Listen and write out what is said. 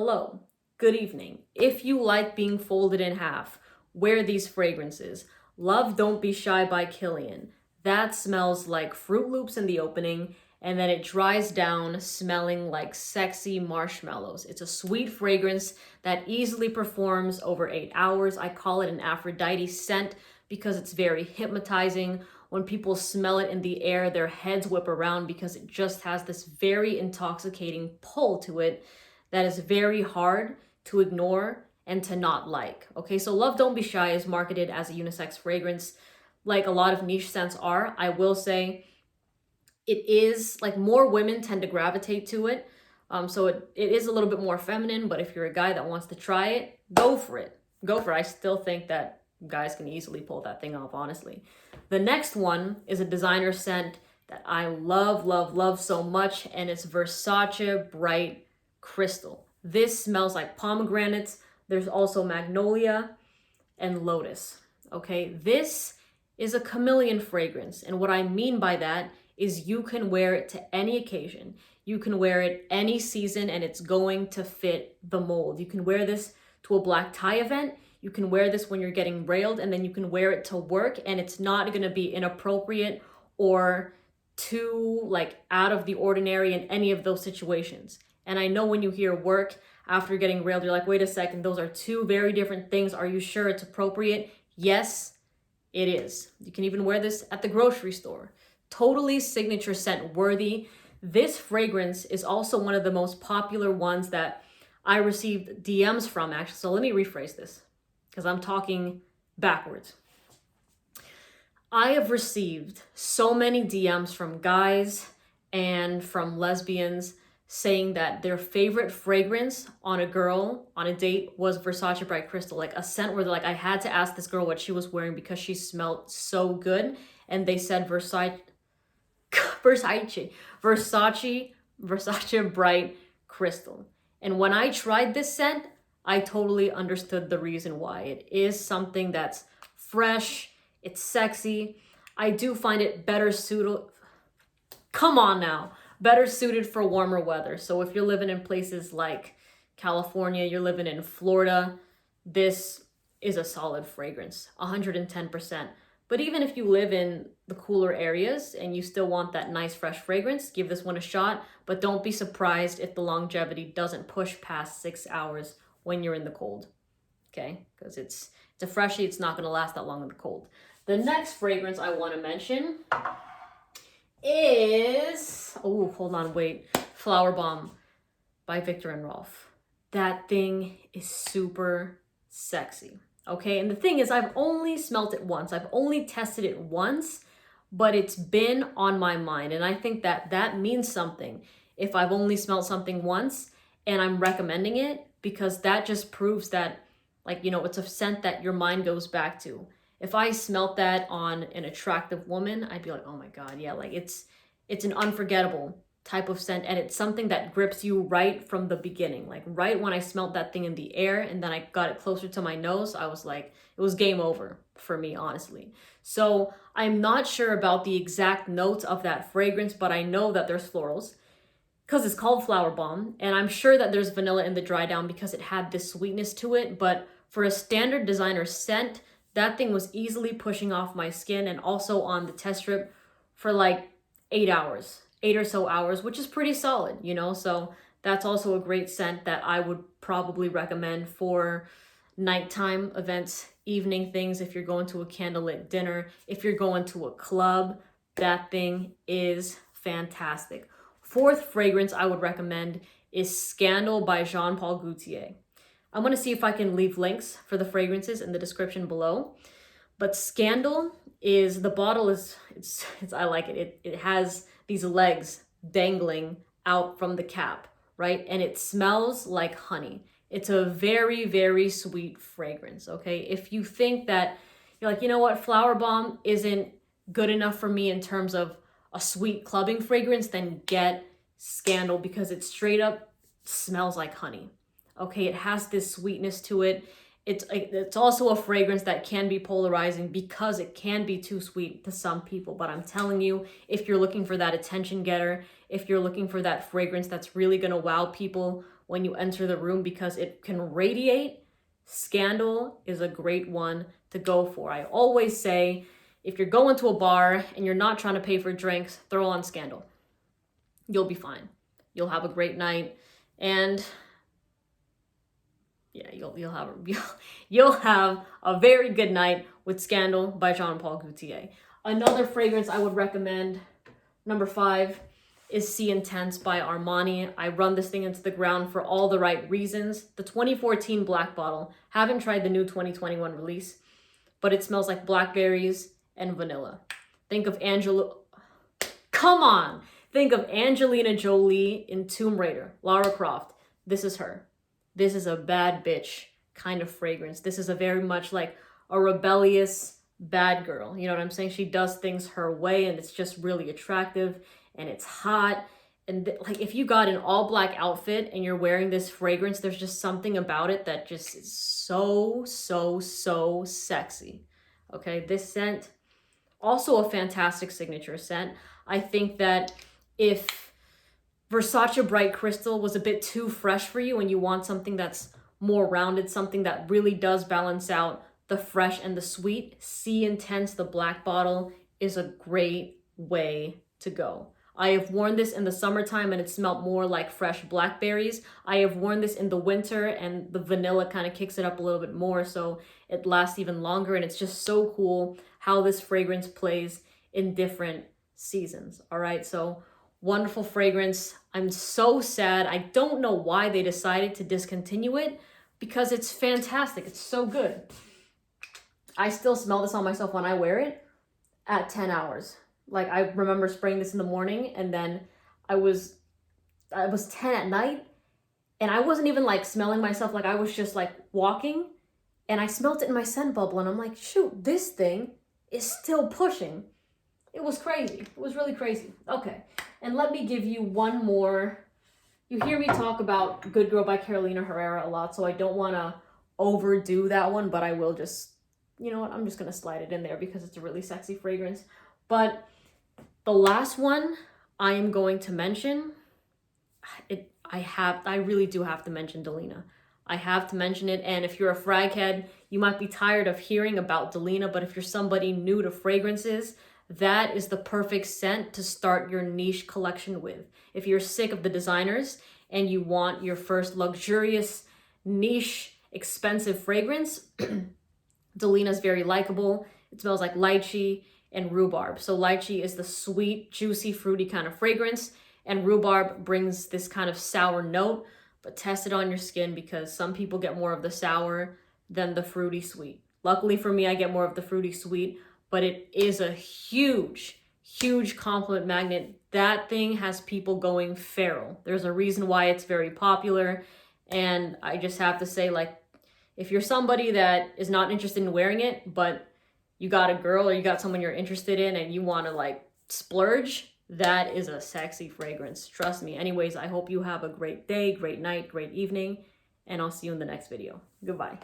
Hello, good evening. If you like being folded in half, wear these fragrances. Love Don't Be Shy by Kilian. That smells like Fruit Loops in the opening, and then it dries down smelling like sexy marshmallows. It's a sweet fragrance that easily performs over 8 hours. I call it an Aphrodite scent because it's very hypnotizing. When people smell it in the air, their heads whip around because it just has this very intoxicating pull to it that is very hard to ignore and to not like. Okay, so Love Don't Be Shy is marketed as a unisex fragrance, like a lot of niche scents are. I will say it is like more women tend to gravitate to it. So it is a little bit more feminine, but if you're a guy that wants to try it, go for it. Go for it. I still think that guys can easily pull that thing off, honestly. The next one is a designer scent that I love, love, love so much, and it's Versace Bright Crystal. This smells like pomegranates. There's also magnolia and lotus. Okay, this is a chameleon fragrance, and what I mean by that is you can wear it to any occasion. You can wear it any season and it's going to fit the mold. You can wear this to a black tie event. You can wear this when you're getting railed, and then you can wear it to work and it's not going to be inappropriate or too like out of the ordinary in any of those situations. And I know when you hear work after getting railed, you're like, wait a second, those are two very different things. Are you sure it's appropriate? Yes, it is. You can even wear this at the grocery store. Totally signature scent worthy. This fragrance is also one of the most popular ones that I received DMs from, actually. So let me rephrase this because I'm talking backwards. I have received so many DMs from guys and from lesbians saying that their favorite fragrance on a girl on a date was Versace Bright Crystal, like a scent where they're like, I had to ask this girl what she was wearing because she smelled so good. And they said Versace Bright Crystal. And when I tried this scent, I totally understood the reason why. It is something that's fresh, it's sexy. I do find it better suited. Come on now. Better suited for warmer weather. So if you're living in places like California, you're living in Florida, this is a solid fragrance, 110%. But even if you live in the cooler areas and you still want that nice fresh fragrance, give this one a shot. But don't be surprised if the longevity doesn't push past 6 hours when you're in the cold. Okay, because it's a freshie, it's not going to last that long in the cold. The next fragrance I want to mention is, oh, hold on, wait, Flower Bomb by Viktor and Rolf. That thing is super sexy. Okay, and the thing is, I've only smelt it once. I've only tested it once, but it's been on my mind. And I think that that means something if I've only smelt something once and I'm recommending it, because that just proves that, like, you know, it's a scent that your mind goes back to. If I smelt that on an attractive woman, I'd be like, oh my God, yeah, like it's an unforgettable type of scent, and it's something that grips you right from the beginning. Like right when I smelt that thing in the air and then I got it closer to my nose, I was like, it was game over for me, honestly. So I'm not sure about the exact notes of that fragrance, but I know that there's florals because it's called Flower Bomb, and I'm sure that there's vanilla in the dry down because it had this sweetness to it. But for a standard designer scent, that thing was easily pushing off my skin and also on the test strip for like 8 hours, 8 or so hours, which is pretty solid, you know? So that's also a great scent that I would probably recommend for nighttime events, evening things. If you're going to a candlelit dinner, if you're going to a club, that thing is fantastic. Fourth fragrance I would recommend is Scandal by Jean Paul Gaultier. I'm going to see if I can leave links for the fragrances in the description below. But Scandal is, the bottle is, it's I like it. It has these legs dangling out from the cap, right? And it smells like honey. It's a very, very sweet fragrance, okay? If you think that you're like, you know what, Flower Bomb isn't good enough for me in terms of a sweet clubbing fragrance, then get Scandal because it straight up smells like honey. Okay, it has this sweetness to it. It's also a fragrance that can be polarizing because it can be too sweet to some people. But I'm telling you, if you're looking for that attention getter, if you're looking for that fragrance that's really gonna wow people when you enter the room because it can radiate. Scandal is a great one to go for. I always say, if you're going to a bar and you're not trying to pay for drinks, throw on Scandal. You'll be fine. You'll have a great night, and yeah, you'll have a very good night with Scandal by Jean Paul Gaultier. Another fragrance I would recommend, number 5, is Sea Intense by Armani. I run this thing into the ground for all the right reasons. The 2014 black bottle. Haven't tried the new 2021 release, but it smells like blackberries and vanilla. Think of Think of Angelina Jolie in Tomb Raider, Lara Croft. This is her. This is a bad bitch kind of fragrance. This is a very much like a rebellious bad girl. You know what I'm saying? She does things her way, and it's just really attractive, and it's hot. And like, if you got an all black outfit and you're wearing this fragrance, there's just something about it that just is so sexy. Okay, this scent, also a fantastic signature scent. I think that if Versace Bright Crystal was a bit too fresh for you and you want something that's more rounded, something that really does balance out the fresh and the sweet, Sea Intense, the black bottle, is a great way to go. I have worn this in the summertime and it smelled more like fresh blackberries. I have worn this in the winter and the vanilla kind of kicks it up a little bit more, so it lasts even longer. And it's just so cool how this fragrance plays in different seasons. All right, so wonderful fragrance. I'm so sad. I don't know why they decided to discontinue it, because it's fantastic. It's so good. I still smell this on myself when I wear it at 10 hours. Like, I remember spraying this in the morning, and then I was 10 at night, and I wasn't even like smelling myself. Like, I was just like walking, and I smelled it in my scent bubble, and I'm like, shoot, this thing is still pushing. It was crazy. It was really crazy. Okay, and let me give you one more. You hear me talk about Good Girl by Carolina Herrera a lot, so I don't want to overdo that one, but I will just, you know what, I'm just going to slide it in there because it's a really sexy fragrance. But the last one I am going to mention, I really do have to mention Delina. I have to mention it, and if you're a frag head, you might be tired of hearing about Delina, but if you're somebody new to fragrances, that is the perfect scent to start your niche collection with. If you're sick of the designers and you want your first luxurious, niche, expensive fragrance, Delina is very likable. It smells like lychee and rhubarb. So lychee is the sweet, juicy, fruity kind of fragrance, and rhubarb brings this kind of sour note, but test it on your skin because some people get more of the sour than the fruity sweet. Luckily for me, I get more of the fruity sweet, but it is a huge compliment magnet. That thing has people going feral. There's a reason why it's very popular, and I just have to say, like, if you're somebody that is not interested in wearing it, but you got a girl or you got someone you're interested in and you want to like splurge, that is a sexy fragrance. Trust me. Anyways, I hope you have a great day, great night, great evening, and I'll see you in the next video. Goodbye.